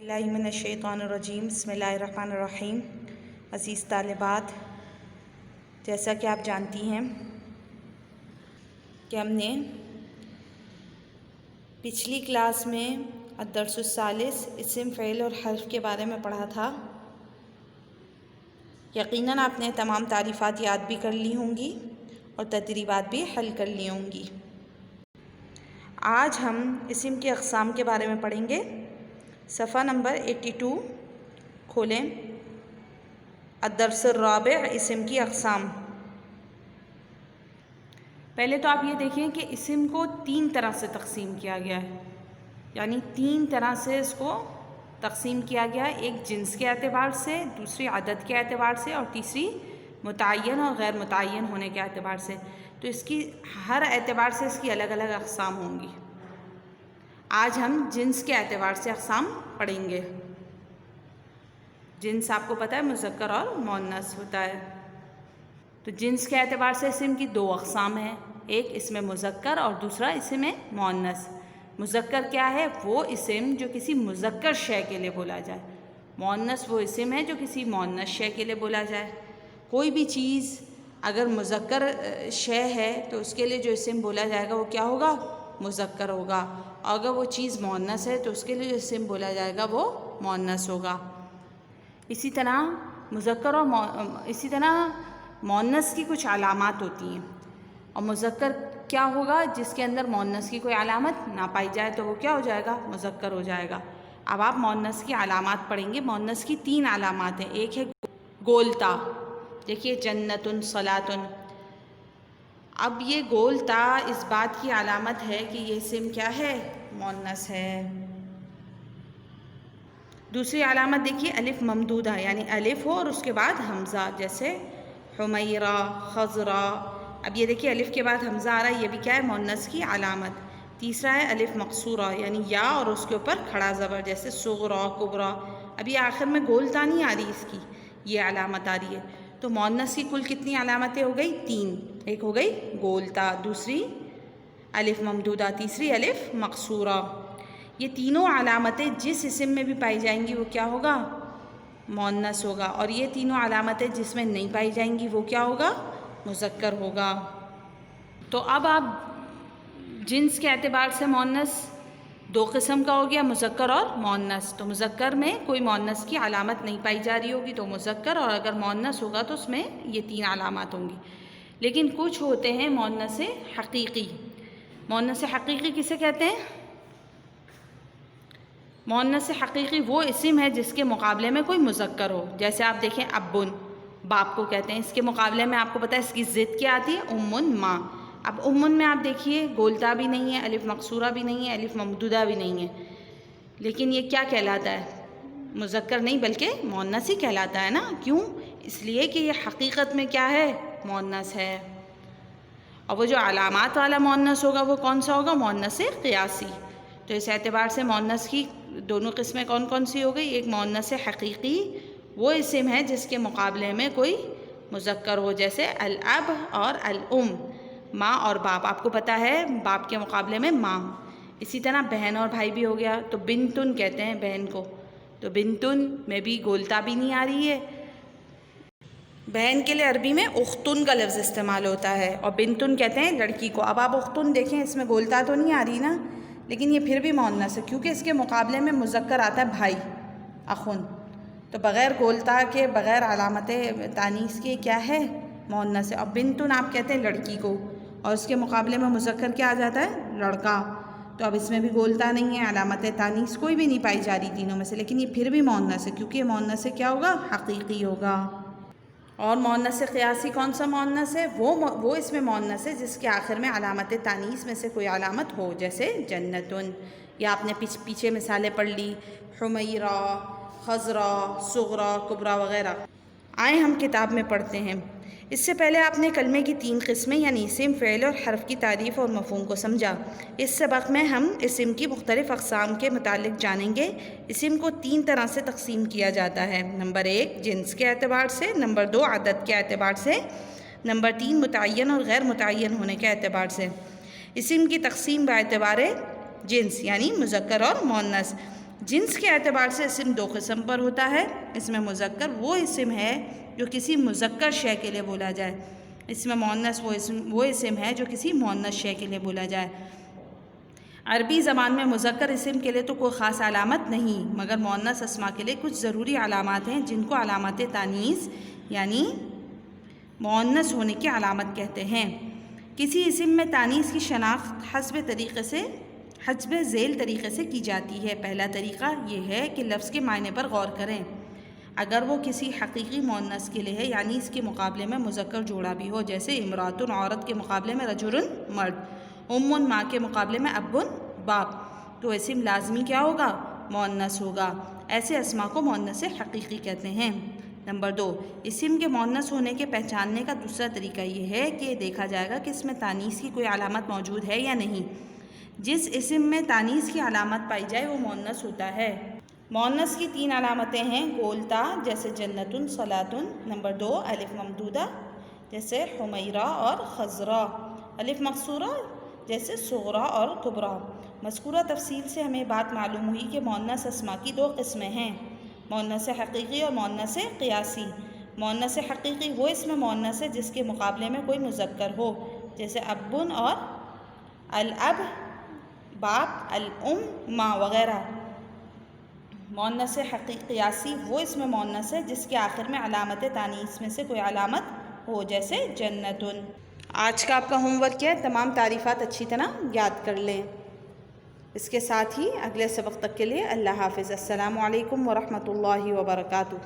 اللہ من الشیطان الرجیم بسم اللہ الرحمن الرحیم۔ عزیز طالبات، جیسا کہ آپ جانتی ہیں کہ ہم نے پچھلی کلاس میں الدرس الثالث اسم فعل اور حرف کے بارے میں پڑھا تھا۔ یقیناً آپ نے تمام تعریفات یاد بھی کر لی ہوں گی اور تدریبات بھی حل کر لی ہوں گی۔ آج ہم اسم کی اقسام کے بارے میں پڑھیں گے۔ صفحہ نمبر 82 کھولیں۔ الدرس الرابع اسم کی اقسام۔ پہلے تو آپ یہ دیکھیں کہ اسم کو 3 طرح سے تقسیم کیا گیا ہے، یعنی 3 طرح سے اس کو تقسیم کیا گیا ہے۔ ایک جنس کے اعتبار سے، دوسری عدد کے اعتبار سے، اور تیسری متعین اور غیر متعین ہونے کے اعتبار سے۔ تو اس کی ہر اعتبار سے اس کی الگ الگ اقسام ہوں گی۔ آج ہم جنس کے اعتبار سے اقسام پڑھیں گے۔ جنس آپ کو پتہ ہے مذکر اور مؤنث ہوتا ہے۔ تو جنس کے اعتبار سے اسم کی 2 اقسام ہیں، ایک اسم مذکر اور دوسرا اسم مؤنث۔ مذکر کیا ہے؟ وہ اسم جو کسی مذکر شے کے لیے بولا جائے۔ مؤنث وہ اسم ہے جو کسی مؤنث شے کے لیے بولا جائے۔ کوئی بھی چیز اگر مذکر شے ہے تو اس کے لیے جو اسم بولا جائے گا وہ کیا ہوگا؟ مذکر ہوگا، اور اگر وہ چیز مؤنث ہے تو اس کے لیے جو اسم بولا جائے گا وہ مؤنث ہوگا۔ اسی طرح مؤنث کی کچھ علامات ہوتی ہیں، اور مذکر کیا ہوگا؟ جس کے اندر مؤنث کی کوئی علامت نہ پائی جائے تو وہ کیا ہو جائے گا؟ مذکر ہو جائے گا۔ اب آپ مؤنث کی علامات پڑھیں گے۔ مؤنث کی 3 علامات ہیں۔ ایک ہے گولتا، دیکھیے جنتن صلاتن۔ اب یہ گولتا اس بات کی علامت ہے کہ یہ اسم کیا ہے؟ مؤنث ہے۔ دوسری علامت دیکھیے الف ممدودہ، یعنی الف ہو اور اس کے بعد حمزہ، جیسے حمیرہ، خضرہ۔ اب یہ دیکھیے الف کے بعد حمزہ آ رہا ہے، یہ بھی کیا ہے؟ مؤنث کی علامت۔ تیسرا ہے الف مقصورہ، یعنی یا اور اس کے اوپر کھڑا زبر، جیسے صغرا، کبرا۔ اب یہ آخر میں گولتا نہیں آ رہی، اس کی یہ علامت آ رہی ہے۔ تو مؤنث کی کل کتنی علامتیں ہو گئی؟ 3۔ ایک ہو گئی گولتا، دوسری الف ممدودہ، تیسری الف مقصورہ۔ یہ تینوں علامتیں جس اسم میں بھی پائی جائیں گی وہ کیا ہوگا؟ مؤنث ہوگا، اور یہ تینوں علامتیں جس میں نہیں پائی جائیں گی وہ کیا ہوگا؟ مذکر ہوگا۔ تو اب آپ جنس کے اعتبار سے مؤنث 2 قسم کا ہو گیا، مذکر اور مؤنث۔ تو مذکر میں کوئی مؤنث کی علامت نہیں پائی جا رہی ہوگی تو مذکر، اور اگر مؤنث ہوگا تو اس میں یہ 3 علامات ہوں گی۔ لیکن کچھ ہوتے ہیں مؤنث حقیقی۔ مؤنث حقیقی کسے کہتے ہیں؟ مؤنث حقیقی وہ اسم ہے جس کے مقابلے میں کوئی مذکر ہو۔ جیسے آپ دیکھیں ابن، باپ کو کہتے ہیں، اس کے مقابلے میں آپ کو پتہ ہے اس کی ضد کیا آتی ہے؟ امن، ماں۔ اب امن میں آپ دیکھیے گولتا بھی نہیں ہے، الف مقصورہ بھی نہیں ہے، الف ممدودہ بھی نہیں ہے، لیکن یہ کیا کہلاتا ہے؟ مذکر نہیں بلکہ مؤنث ہی کہلاتا ہے نا۔ کیوں؟ اس لیے کہ یہ حقیقت میں کیا ہے؟ مؤنث ہے۔ اور وہ جو علامات والا مؤنث ہوگا وہ کون سا ہوگا؟ مؤنث قیاسی۔ تو اس اعتبار سے مؤنث کی 2 قسمیں کون کون سی ہو گئی؟ ایک مؤنث حقیقی، وہ اسم ہے جس کے مقابلے میں کوئی مذکر ہو، جیسے الاب اور الام، ماں اور باپ۔ آپ کو پتہ ہے باپ کے مقابلے میں ماں۔ اسی طرح بہن اور بھائی بھی ہو گیا، تو بنتن کہتے ہیں بہن کو۔ تو بنتن میں بھی گولتا بھی نہیں آ رہی ہے۔ بہن کے لیے عربی میں اختن کا لفظ استعمال ہوتا ہے، اور بنتن کہتے ہیں لڑکی کو۔ اب آپ اختن دیکھیں، اس میں گولتا تو نہیں آ رہی نا، لیکن یہ پھر بھی مؤنث ہے کیونکہ اس کے مقابلے میں مذکر آتا ہے بھائی، اخن۔ تو بغیر گولتا کے، بغیر علامت تانیث کے کیا ہے؟ مؤنث ہے۔ اور بنتن آپ کہتے ہیں لڑکی کو، اور اس کے مقابلے میں مذکر کیا آ جاتا ہے؟ لڑکا۔ تو اب اس میں بھی گولتا نہیں ہے، علامت تانیث کوئی بھی نہیں پائی جا رہی تینوں میں سے، لیکن یہ پھر بھی مؤنث ہے کیونکہ یہ مؤنث سے کیا ہوگا؟ حقیقی ہوگا۔ اور مؤنث قیاسی کون سا مؤنث ہے؟ وہ اس میں مؤنث ہے جس کے آخر میں علامت تانیث میں سے کوئی علامت ہو، جیسے جنتن، یا آپ نے پیچھے مثالیں پڑھ لی، حمیرہ، خضرہ، صغرا، کبرا وغیرہ۔ آئیں ہم کتاب میں پڑھتے ہیں۔ اس سے پہلے آپ نے کلمے کی 3 قسمیں یعنی اسم، فعل اور حرف کی تعریف اور مفہوم کو سمجھا۔ اس سبق میں ہم اسم کی مختلف اقسام کے متعلق جانیں گے۔ اسم کو 3 طرح سے تقسیم کیا جاتا ہے۔ نمبر 1 جنس کے اعتبار سے، نمبر 2 عدد کے اعتبار سے، نمبر 3 متعین اور غیر متعین ہونے کے اعتبار سے۔ اسم کی تقسیم باعتبار جنس یعنی مذکر اور مؤنث۔ جنس کے اعتبار سے اسم دو قسم پر ہوتا ہے. اسم مذکر وہ اسم ہے جو کسی مذکر شے کے لیے بولا جائے. اسم مؤنث وہ اسم ہے جو کسی مؤنث شے کے لیے بولا جائے. عربی زبان میں مذکر اسم کے لیے تو کوئی خاص علامت نہیں، مگر مؤنث اسما کے لیے کچھ ضروری علامات ہیں جن کو علامات تانیث یعنی مؤنث ہونے کی علامت کہتے ہیں. کسی اسم میں تانیث کی شناخت حسب ذیل طریقے سے کی جاتی ہے. پہلا طریقہ یہ ہے کہ لفظ کے معنی پر غور کریں. اگر وہ کسی حقیقی مؤنث کے لیے ہے یعنی اس کے مقابلے میں مذکر جوڑا بھی ہو، جیسے امراتن عورت کے مقابلے میں رجل مرد، ماں کے مقابلے میں باپ، تو اسم لازمی کیا ہوگا؟ مؤنث ہوگا. ایسے اسما کو مؤنث حقیقی کہتے ہیں. نمبر 2، اسم کے مؤنث ہونے کے پہچاننے کا دوسرا طریقہ یہ ہے کہ دیکھا جائے گا کہ اس میں تانیث کی کوئی علامت موجود ہے یا نہیں. جس اسم میں تانیث کی علامت پائی جائے وہ مؤنث ہوتا ہے. مؤنث کی 3 علامتیں ہیں: گولتا جیسے جنتن، صلاتن. نمبر 2، الف ممدودہ جیسے حمیرہ اور خضرا. الف مقصورہ جیسے صغرا اور کبریٰ. مذکورہ تفصیل سے ہمیں بات معلوم ہوئی کہ مؤنث اسما کی 2 قسمیں ہیں: مؤنث حقیقی اور مؤنث قیاسی. مؤنث حقیقی وہ اسم مؤنث ہے جس کے مقابلے میں کوئی مذکر ہو، جیسے ابن اور الاب، باپ، الام، ماں وغیرہ. مؤنث قیاسی وہ اسم مؤنث ہے جس کے آخر میں علامت تانیث میں سے کوئی علامت ہو، جیسے جنتن. آج کا آپ کا ہوم ورک ہے، تمام تعریفات اچھی طرح یاد کر لیں. اس کے ساتھ ہی اگلے سبق تک کے لیے اللہ حافظ. السلام علیکم ورحمۃ اللہ وبرکاتہ.